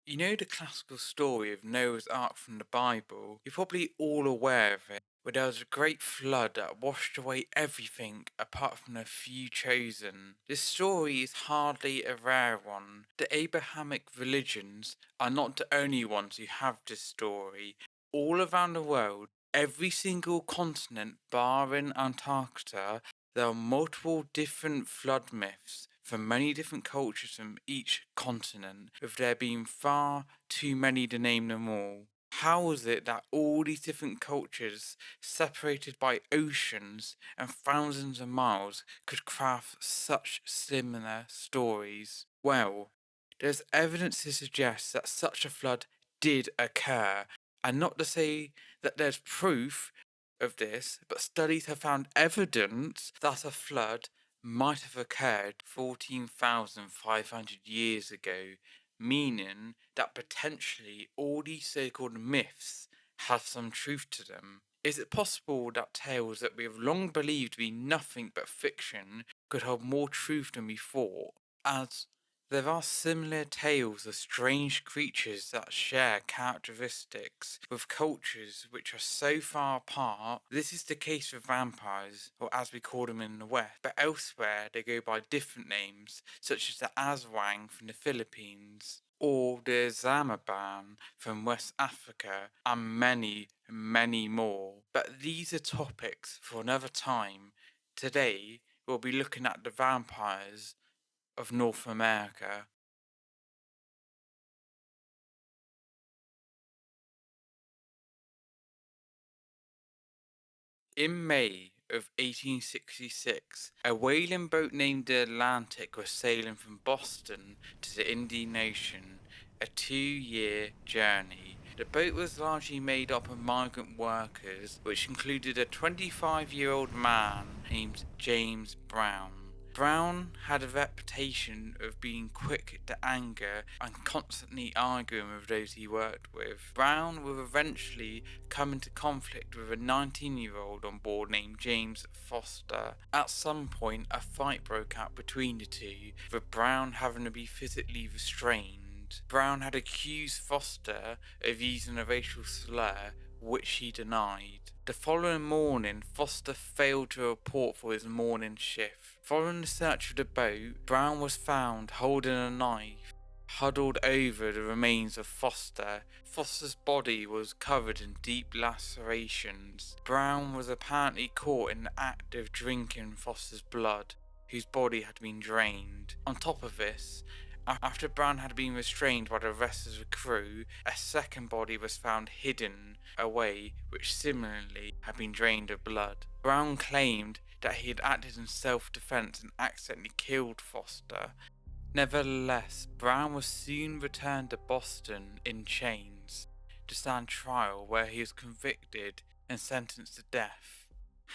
You know the classical story of Noah's Ark from the Bible? You're probably all aware of it, where there was a great flood that washed away everything apart from a few chosen. This story is hardly a rare one. The Abrahamic religions are not the only ones who have this story. All around the world, every single continent barring Antarctica, there are multiple different flood myths from many different cultures from each continent, with there being far too many to name them all. How is it that all these different cultures, separated by oceans and thousands of miles, could craft such similar stories? Well, there's evidence to suggest that such a flood did occur, and not to say that there's proof of this, but studies have found evidence that a flood might have occurred 14,500 years ago, meaning that potentially all these so called myths have some truth to them. Is it possible that tales that we have long believed to be nothing but fiction could hold more truth than we thought? As there are similar tales of strange creatures that share characteristics with cultures which are so far apart. This is the case with vampires, or as we call them in the West, but elsewhere they go by different names, such as the Aswang from the Philippines, or the Zamaban from West Africa, and many, many more. But these are topics for another time. Today, we'll be looking at the vampires of North America. In May of 1866, a whaling boat named the Atlantic was sailing from Boston to the Indian Ocean, a 2-year journey. The boat was largely made up of migrant workers, which included a 25-year-old man named James Brown. Brown had a reputation of being quick to anger and constantly arguing with those he worked with. Brown would eventually come into conflict with a 19-year-old on board named James Foster. At some point, a fight broke out between the two, with Brown having to be physically restrained. Brown had accused Foster of using a racial slur, which he denied. The following morning, Foster failed to report for his morning shift. Following the search of the boat, Brown was found holding a knife huddled over the remains of Foster. Foster's body was covered in deep lacerations. Brown was apparently caught in the act of drinking Foster's blood, whose body had been drained. On top of this, after Brown had been restrained by the rest of the crew, a second body was found hidden away, which similarly had been drained of blood. Brown claimed that he had acted in self-defense and accidentally killed Foster. Nevertheless, Brown was soon returned to Boston in chains to stand trial, where he was convicted and sentenced to death.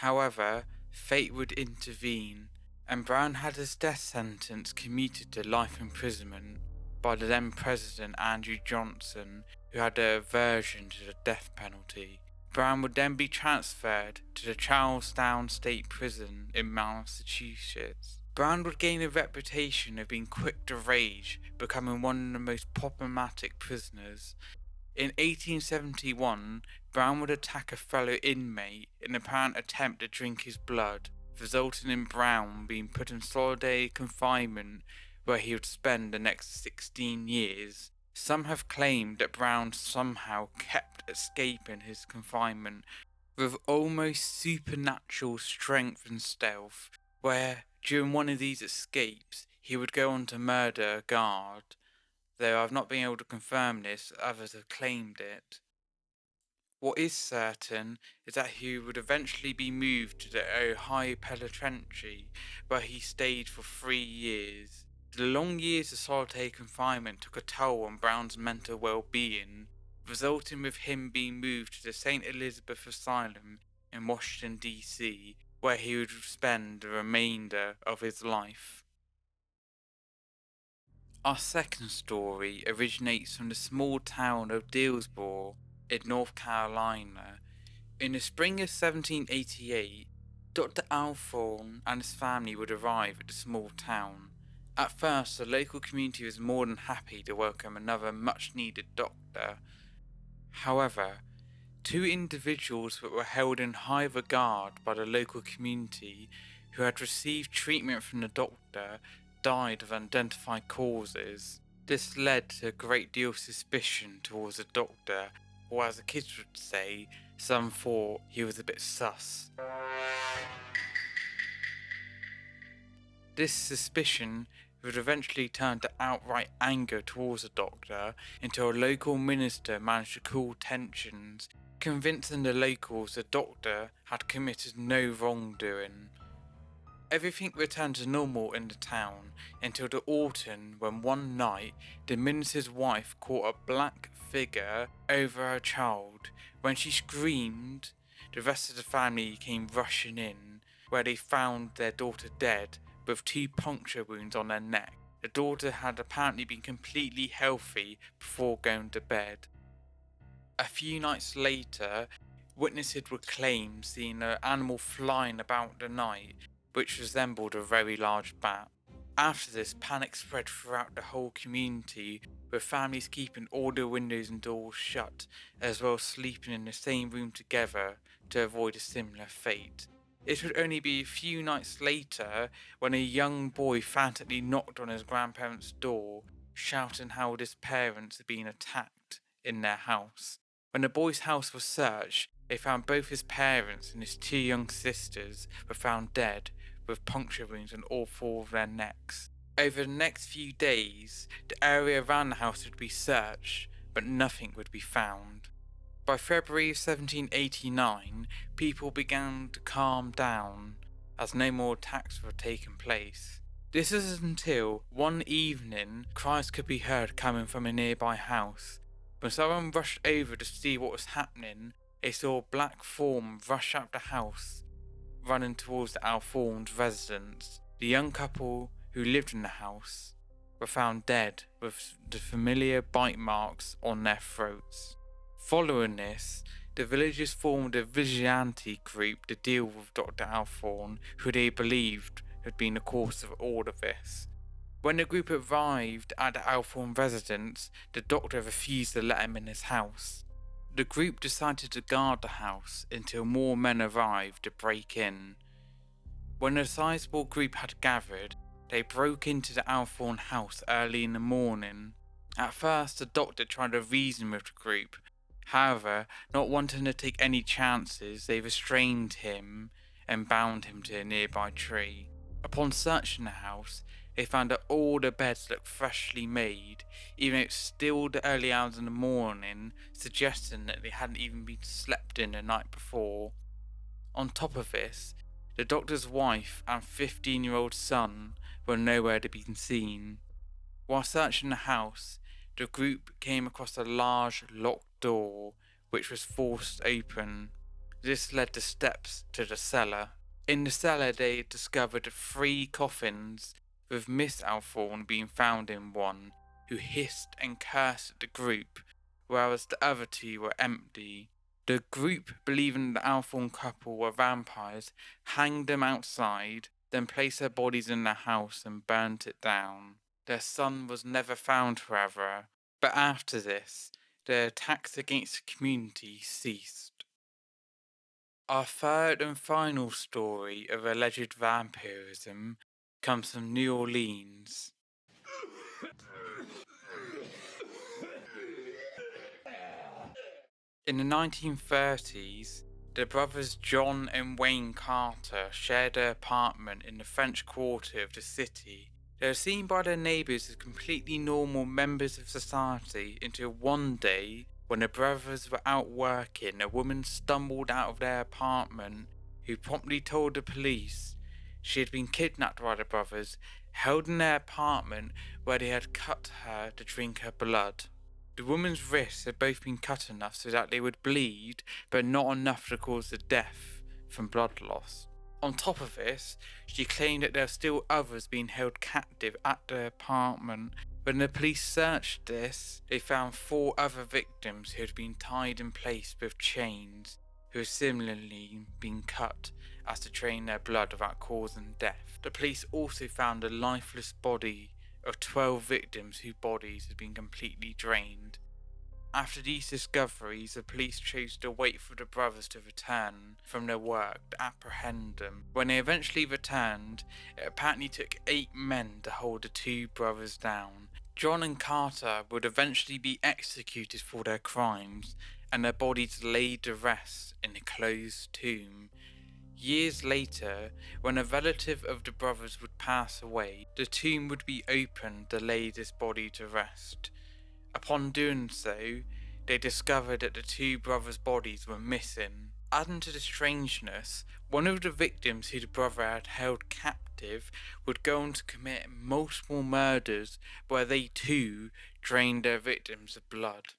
However, fate would intervene, and Brown had his death sentence commuted to life imprisonment by the then President Andrew Johnson, who had an aversion to the death penalty. Brown would then be transferred to the Charlestown State Prison in Massachusetts. Brown would gain a reputation of being quick to rage, becoming one of the most problematic prisoners. In 1871, Brown would attack a fellow inmate in an apparent attempt to drink his blood, resulting in Brown being put in solitary confinement where he would spend the next 16 years. Some have claimed that Brown somehow kept escaping his confinement with almost supernatural strength and stealth, where during one of these escapes he would go on to murder a guard, though I've not been able to confirm this, others have claimed it. What is certain is that he would eventually be moved to the Ohio Penitentiary, where he stayed for 3 years. The long years of solitary confinement took a toll on Brown's mental well-being, resulting with him being moved to the St. Elizabeth Asylum in Washington, D.C., where he would spend the remainder of his life. Our second story originates from the small town of Dillsboro in North Carolina. In the spring of 1788, Dr. Althorne and his family would arrive at the small town. At first, the local community was more than happy to welcome another much needed doctor. However, two individuals that were held in high regard by the local community who had received treatment from the doctor died of unidentified causes. This led to a great deal of suspicion towards the doctor, or as the kids would say, some thought he was a bit sus. This suspicion would eventually turn to outright anger towards the doctor until a local minister managed to cool tensions, convincing the locals the doctor had committed no wrongdoing. Everything returned to normal in the town until the autumn when one night the minister's wife caught a black figure over her child. When she screamed, the rest of the family came rushing in, where they found their daughter dead with 2 puncture wounds on her neck. The daughter had apparently been completely healthy before going to bed. A few nights later, witnesses would claim seeing an animal flying about the night which resembled a very large bat. After this, panic spread throughout the whole community, with families keeping all their windows and doors shut, as well as sleeping in the same room together to avoid a similar fate. It would only be a few nights later when a young boy frantically knocked on his grandparents' door, shouting how his parents had been attacked in their house. When the boy's house was searched, they found both his parents and his 2 young sisters were found dead, with puncture wounds on all 4 of their necks. Over the next few days, the area around the house would be searched, but nothing would be found. By February 1789, people began to calm down, as no more attacks were taking place. This is until one evening cries could be heard coming from a nearby house. When someone rushed over to see what was happening, they saw a black form rush out the house, running towards the Althorne's residence. The young couple who lived in the house were found dead with the familiar bite marks on their throats. Following this, the villagers formed a vigilante group to deal with Dr. Althorne, who they believed had been the cause of all of this. When the group arrived at the Althorne residence, the doctor refused to let him in his house. The group decided to guard the house until more men arrived to break in. When a sizable group had gathered, they broke into the Althorne house early in the morning. At first, the doctor tried to reason with the group. However, not wanting to take any chances, they restrained him and bound him to a nearby tree. Upon searching the house, they found that all the beds looked freshly made, even though it's still the early hours in the morning, suggesting that they hadn't even been slept in the night before. On top of this, the doctor's wife and 15-year-old son were nowhere to be seen. While searching the house, the group came across a large locked door, which was forced open. This led to steps to the cellar. In the cellar, they discovered 3 coffins, with Miss Althorne being found in one, who hissed and cursed at the group, whereas the other 2 were empty. The group, believing the Althorne couple were vampires, hanged them outside, then placed their bodies in their house and burnt it down. Their son was never found, however, but after this, the attacks against the community ceased. Our third and final story of alleged vampirism comes from New Orleans. In the 1930s, the brothers John and Wayne Carter shared their apartment in the French Quarter of the city. They were seen by their neighbours as completely normal members of society until one day, when the brothers were out working, a woman stumbled out of their apartment who promptly told the police she had been kidnapped by the brothers, held in their apartment where they had cut her to drink her blood. The woman's wrists had both been cut enough so that they would bleed, but not enough to cause the death from blood loss. On top of this, she claimed that there were still others being held captive at the apartment. When the police searched this, they found 4 other victims who had been tied in place with chains. who had similarly been cut as to drain their blood without causing death. The police also found a lifeless body of 12 victims whose bodies had been completely drained. After these discoveries, the police chose to wait for the brothers to return from their work to apprehend them. When they eventually returned, it apparently took 8 men to hold the 2 brothers down. John and Carter would eventually be executed for their crimes, and their bodies laid to rest in a closed tomb. Years later, when a relative of the brothers would pass away, the tomb would be opened to lay this body to rest. Upon doing so, they discovered that the 2 brothers' bodies were missing. Adding to the strangeness, one of the victims who the brother had held captive would go on to commit multiple murders where they too drained their victims of blood.